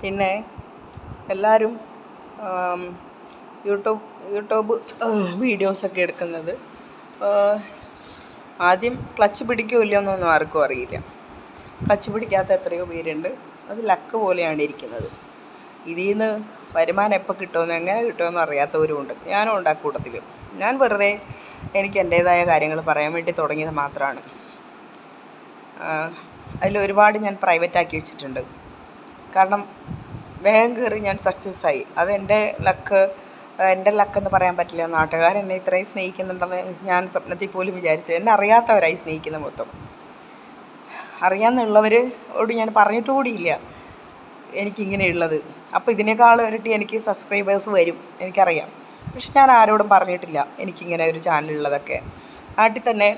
പിന്നെ എല്ലാവരും യൂട്യൂബ് വീഡിയോസൊക്കെ എടുക്കുന്നത് ആദ്യം ക്ലച്ച് പിടിക്കുമോ ഇല്ലയെന്നൊന്നും ആർക്കും അറിയില്ല. ക്ലച്ച് പിടിക്കാത്ത എത്രയോ പേരുണ്ട്. അത് ലക്ക് പോലെയാണ് ഇരിക്കുന്നത്. ഇതിൽ നിന്ന് വരുമാനം എപ്പോൾ കിട്ടുമെന്ന് എങ്ങനെ കിട്ടുമെന്ന് അറിയാത്തവരുമുണ്ട്. ഞാനും ഉണ്ട് ആ കൂട്ടത്തിൽ. ഞാൻ വെറുതെ എനിക്ക് എൻ്റേതായ കാര്യങ്ങൾ പറയാൻ വേണ്ടി തുടങ്ങിയത് മാത്രമാണ്. അതിലൊരുപാട് ഞാൻ പ്രൈവറ്റാക്കി വെച്ചിട്ടുണ്ട്. കാരണം വേഗം കയറി ഞാൻ സക്സസ് ആയി. അത് എൻ്റെ ലക്കെന്ന് പറയാൻ പറ്റില്ല. നാട്ടുകാരെന്നെ ഇത്രയും സ്നേഹിക്കുന്നുണ്ടെന്ന് ഞാൻ സ്വപ്നത്തിൽ പോലും വിചാരിച്ചു. എന്നെ അറിയാത്തവരായി സ്നേഹിക്കുന്ന മൊത്തം. അറിയാമെന്നുള്ളവരോട് ഞാൻ പറഞ്ഞിട്ട് കൂടിയില്ല എനിക്കിങ്ങനെയുള്ളത്. അപ്പോൾ ഇതിനേക്കാൾ ഇരട്ടി എനിക്ക് സബ്സ്ക്രൈബേഴ്സ് വരും എനിക്കറിയാം. പക്ഷെ ഞാൻ ആരോടും പറഞ്ഞിട്ടില്ല എനിക്കിങ്ങനെ ഒരു ചാനലുള്ളതൊക്കെ. നാട്ടിൽ തന്നെ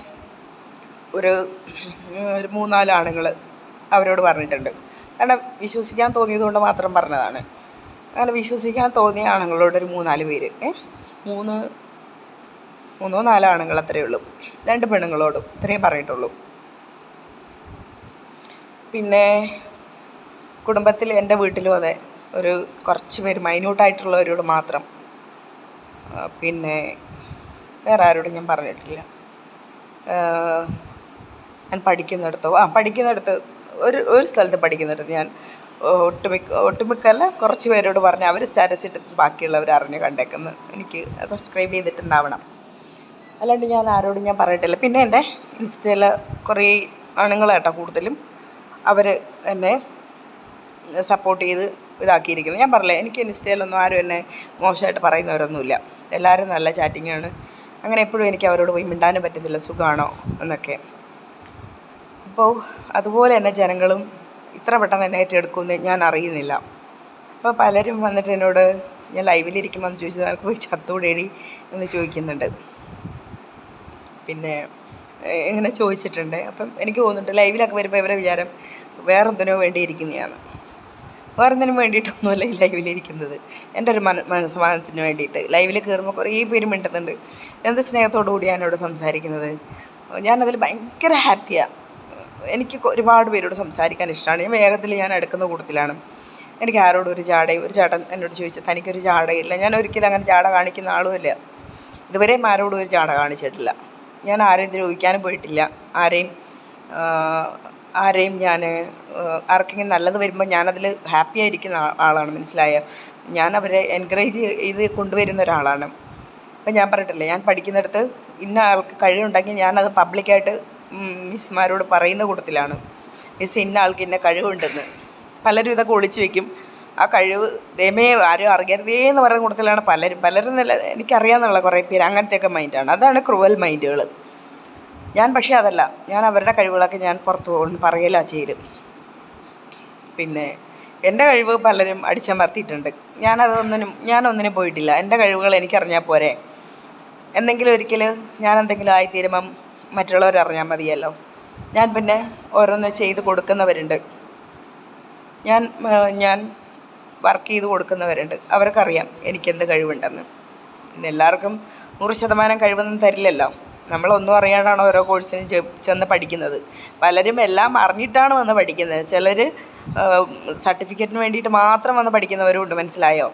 ഒരു 3-4 ആണുങ്ങൾ അവരോട് പറഞ്ഞിട്ടുണ്ട്. കാരണം വിശ്വസിക്കാൻ തോന്നിയത് കൊണ്ട് മാത്രം പറഞ്ഞതാണ്. അങ്ങനെ വിശ്വസിക്കാൻ തോന്നിയ ആണുങ്ങളോട് ഒരു 3-4 പേര് 3-4 ആണുങ്ങൾ അത്രയേ ഉള്ളൂ. 2 പെണ്ണുങ്ങളോടും ഇത്രയും പറഞ്ഞിട്ടുള്ളൂ. പിന്നെ കുടുംബത്തിൽ എൻ്റെ വീട്ടിലും അതെ, ഒരു കുറച്ച് പേര് മൈന്യൂട്ടായിട്ടുള്ളവരോട് മാത്രം. പിന്നെ വേറെ ആരോടും ഞാൻ പറഞ്ഞിട്ടില്ല. ഞാൻ പഠിക്കുന്നിടത്ത് ഒരു സ്ഥലത്ത് പഠിക്കുന്നിടത്ത് ഞാൻ ഒട്ടുമിക്കല്ല കുറച്ച് പേരോട് പറഞ്ഞ് അവർ സ്റ്റാറ്റസ് ഇട്ടിട്ട് ബാക്കിയുള്ളവർ അറിഞ്ഞ് കണ്ടേക്കുന്നു. എനിക്ക് സബ്സ്ക്രൈബ് ചെയ്തിട്ടുണ്ടാവണം. അല്ലാണ്ട് ഞാൻ ആരോടും ഞാൻ പറഞ്ഞിട്ടില്ല. പിന്നെ എൻ്റെ ഇൻസ്റ്റയിൽ കുറേ ആണുങ്ങളാട്ടോ കൂടുതലും. അവർ എന്നെ സപ്പോർട്ട് ചെയ്ത് ഇതാക്കിയിരിക്കുന്നത്. ഞാൻ പറഞ്ഞില്ലേ, എനിക്ക് ഇൻസ്റ്റയിലൊന്നും ആരും എന്നെ മോശമായിട്ട് പറയുന്നവരൊന്നുമില്ല. എല്ലാവരും നല്ല ചാറ്റിങ്ങാണ്. അങ്ങനെ എപ്പോഴും എനിക്ക് അവരോട് പോയി മിണ്ടാനും പറ്റുന്നില്ല, സുഖമാണോ എന്നൊക്കെ. അപ്പോൾ അതുപോലെ തന്നെ ജനങ്ങളും ഇത്ര പെട്ടെന്ന് എന്നെ ഏറ്റെടുക്കുമെന്ന് ഞാൻ അറിയുന്നില്ല. അപ്പോൾ പലരും വന്നിട്ട് എന്നോട് ഞാൻ ലൈവിലിരിക്കുമ്പോൾ എന്ന് ചോദിച്ചത് നിനക്ക് പോയി ചത്തൂടേടി എന്ന് ചോദിക്കുന്നുണ്ട്. പിന്നെ ഇങ്ങനെ ചോദിച്ചിട്ടുണ്ട്. അപ്പം എനിക്ക് തോന്നുന്നുണ്ട് ലൈവിലൊക്കെ വരുമ്പോൾ ഇവരെ വിചാരം വേറെന്തിനോ വേണ്ടി ഇരിക്കുന്നതാണ്. വേറെന്തിനും വേണ്ടിയിട്ടൊന്നുമല്ല ഈ ലൈവിലിരിക്കുന്നത്. എൻ്റെ ഒരു മനസ്സമാധാനത്തിന് വേണ്ടിയിട്ട്. ലൈവിൽ കയറുമ്പോൾ കുറേ പേര് മിണ്ടുന്നുണ്ട്. എന്ത് സ്നേഹത്തോടു കൂടിയാണ് എന്നോട് സംസാരിക്കുന്നത്. ഞാനതിൽ ഭയങ്കര ഹാപ്പിയാണ്. എനിക്ക് ഒരുപാട് പേരോട് സംസാരിക്കാൻ ഇഷ്ടമാണ്. ഞാൻ എടുക്കുന്ന കൂട്ടത്തിലാണ്. എനിക്ക് ആരോടും ഒരു ചേട്ടൻ എന്നോട് ചോദിച്ചു തനിക്കൊരു ജാടയില്ല. ഞാൻ ഒരിക്കലും അങ്ങനെ ജാട കാണിക്കുന്ന ആളുമല്ല. ഇതുവരെയും ആരോടും ഒരു ജാട കാണിച്ചിട്ടില്ല. ഞാൻ ആരെയും ദ്രോഹിക്കാനും പോയിട്ടില്ല. ആരെയും ഞാൻ ആർക്കെങ്കിലും നല്ലത് വരുമ്പോൾ ഞാനതിൽ ഹാപ്പി ആയിരിക്കുന്ന ആളാണ്. മനസ്സിലായോ? ഞാൻ അവരെ എൻകറേജ് ചെയ്ത് കൊണ്ടുവരുന്ന ഒരാളാണ്. അപ്പം ഞാൻ പറഞ്ഞിട്ടില്ലേ, ഞാൻ പഠിക്കുന്നിടത്ത് ഇന്ന ആൾക്ക് കഴിവുണ്ടെങ്കിൽ ഞാനത് പബ്ലിക്കായിട്ട് മിസ്സുമാരോട് പറയുന്ന കൂട്ടത്തിലാണ്. മിസ് ഇന്ന ആൾക്ക് ഇന്ന കഴിവുണ്ടെന്ന്. പലരും ഇതൊക്കെ ഒളിച്ചു വയ്ക്കും. ആ കഴിവ് ആരും അറിയരുതേ എന്ന് പറയുന്ന കൂട്ടത്തിലാണ് പലരും നല്ല എനിക്കറിയാമെന്നുള്ള കുറേ പേര് അങ്ങനത്തെയൊക്കെ മൈൻഡാണ്. അതാണ് ക്രൂവൽ മൈൻഡുകൾ. ഞാൻ പക്ഷേ അതല്ല. ഞാൻ അവരുടെ കഴിവുകളൊക്കെ ഞാൻ പുറത്ത് പറയലാണ് ചെയ്ത്. പിന്നെ എൻ്റെ കഴിവ് പലരും അടിച്ചമർത്തിയിട്ടുണ്ട്. ഞാനൊന്നിനും പോയിട്ടില്ല. എൻ്റെ കഴിവുകൾ എനിക്കറിഞ്ഞാൽ പോരെ. എന്തെങ്കിലും ഒരിക്കൽ ഞാൻ എന്തെങ്കിലും ആയിത്തീരുമ്പം മറ്റുള്ളവരറിഞ്ഞാൽ മതിയല്ലോ. ഞാൻ പിന്നെ ഓരോന്ന് ചെയ്ത് കൊടുക്കുന്നവരുണ്ട്. ഞാൻ വർക്ക് ചെയ്ത് കൊടുക്കുന്നവരുണ്ട്. അവർക്കറിയാം എനിക്കെന്ത് കഴിവുണ്ടെന്ന്. പിന്നെ എല്ലാവർക്കും 100% കഴിവൊന്നും തരില്ലല്ലോ. നമ്മളൊന്നും അറിയാണ്ടാണ് ഓരോ കോഴ്സിനും ചെന്ന് പഠിക്കുന്നത്. പലരും എല്ലാം അറിഞ്ഞിട്ടാണ് വന്ന് പഠിക്കുന്നത്. ചിലർ സർട്ടിഫിക്കറ്റിന് വേണ്ടിയിട്ട് മാത്രം വന്ന് പഠിക്കുന്നവരുമുണ്ട്. മനസ്സിലായോ?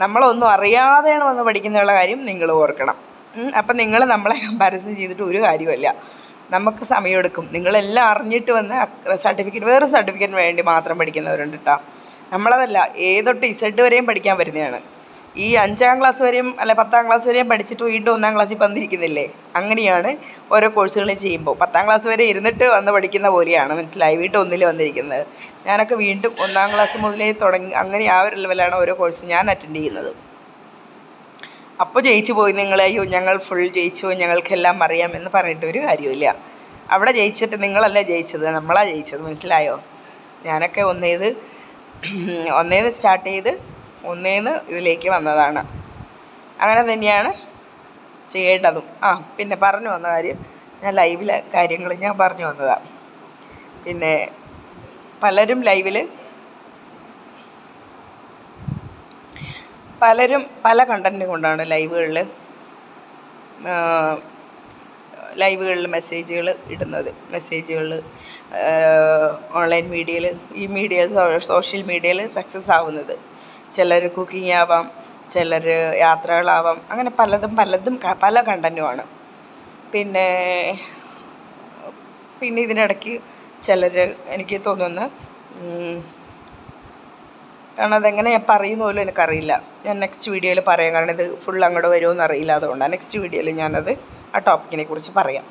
നമ്മളൊന്നും അറിയാതെയാണ് വന്ന് പഠിക്കുന്നുള്ള കാര്യം നിങ്ങൾ ഓർക്കണം. അപ്പം നിങ്ങൾ നമ്മളെ കമ്പാരിസൺ ചെയ്തിട്ട് ഒരു കാര്യമല്ല. നമുക്ക് സമയമെടുക്കും. നിങ്ങളെല്ലാം അറിഞ്ഞിട്ട് വന്ന് വേറെ സർട്ടിഫിക്കറ്റിന് വേണ്ടി മാത്രം പഠിക്കുന്നവരുണ്ട് കേട്ടോ. നമ്മളതല്ല, തൊട്ട് ഇസഡ് വരെയും പഠിക്കാൻ വരുന്നതാണ്. ഈ 5ാം ക്ലാസ് വരെയും 10ാം ക്ലാസ് വരെയും പഠിച്ചിട്ട് വീണ്ടും 1ാം ക്ലാസ്സിൽ വന്നിരിക്കുന്നില്ലേ? അങ്ങനെയാണ് ഓരോ കോഴ്സുകൾ ചെയ്യുമ്പോൾ. 10ാം ക്ലാസ് വരെ ഇരുന്നിട്ട് വന്ന് പഠിക്കുന്ന പോലെയാണ്. മനസ്സിലായി? വീണ്ടും 1ൽ വന്നിരിക്കുന്നത്. ഞാനൊക്കെ വീണ്ടും 1ാം ക്ലാസ് മുതലേ തുടങ്ങി. അങ്ങനെ ആ ഒരു ലെവലാണ് ഓരോ കോഴ്സ് ഞാൻ അറ്റൻഡ് ചെയ്യുന്നത്. അപ്പോൾ ജയിച്ചു പോയി നിങ്ങൾ, അയ്യോ ഞങ്ങൾ ഫുൾ ജയിച്ചു, ഞങ്ങൾക്കെല്ലാം അറിയാം എന്ന് പറഞ്ഞിട്ട് ഒരു കാര്യമില്ല. അവിടെ ജയിച്ചിട്ട് നിങ്ങളല്ല ജയിച്ചത്, നമ്മളാണ് ജയിച്ചത്. മനസ്സിലായോ? ഞാനൊക്കെ ഒന്നേന്ന് സ്റ്റാർട്ട് ചെയ്ത് ഒന്നേന്ന് ഇതിലേക്ക് വന്നതാണ്. അങ്ങനെ തന്നെയാണ് ചെയ്യേണ്ടതും. പിന്നെ പറഞ്ഞു വന്ന കാര്യം, ഞാൻ ലൈവിലെ കാര്യങ്ങൾ ഞാൻ പറഞ്ഞു വന്നതാണ്. പിന്നെ പലരും പല കണ്ടൻറ്റ് കൊണ്ടാണ് ലൈവുകളിൽ മെസ്സേജുകൾ ഇടുന്നത്, മെസ്സേജുകൾ ഓൺലൈൻ മീഡിയയിൽ, ഈ മീഡിയ സോഷ്യൽ മീഡിയയിൽ സക്സസ് ആവുന്നത്. ചിലർ കുക്കിംഗ് ആവാം, ചിലർ യാത്രകളാവാം, അങ്ങനെ പലതും പല കണ്ടൻറ്റുമാണ്. പിന്നെ ഇതിനിടയ്ക്ക് ചിലർ എനിക്ക് തോന്നുന്നു, കാരണം അതെങ്ങനെ ഞാൻ പറയുന്ന പോലും എനിക്കറിയില്ല. ഞാൻ നെക്സ്റ്റ് വീഡിയോയിൽ പറയാം, കാരണം ഇത് ഫുൾ അങ്ങോട്ട് വരുമോ എന്നറിയില്ല. അതുകൊണ്ടാണ് നെക്സ്റ്റ് വീഡിയോയിൽ ഞാനത് ആ ടോപ്പിക്കിനെ കുറിച്ച് പറയാം.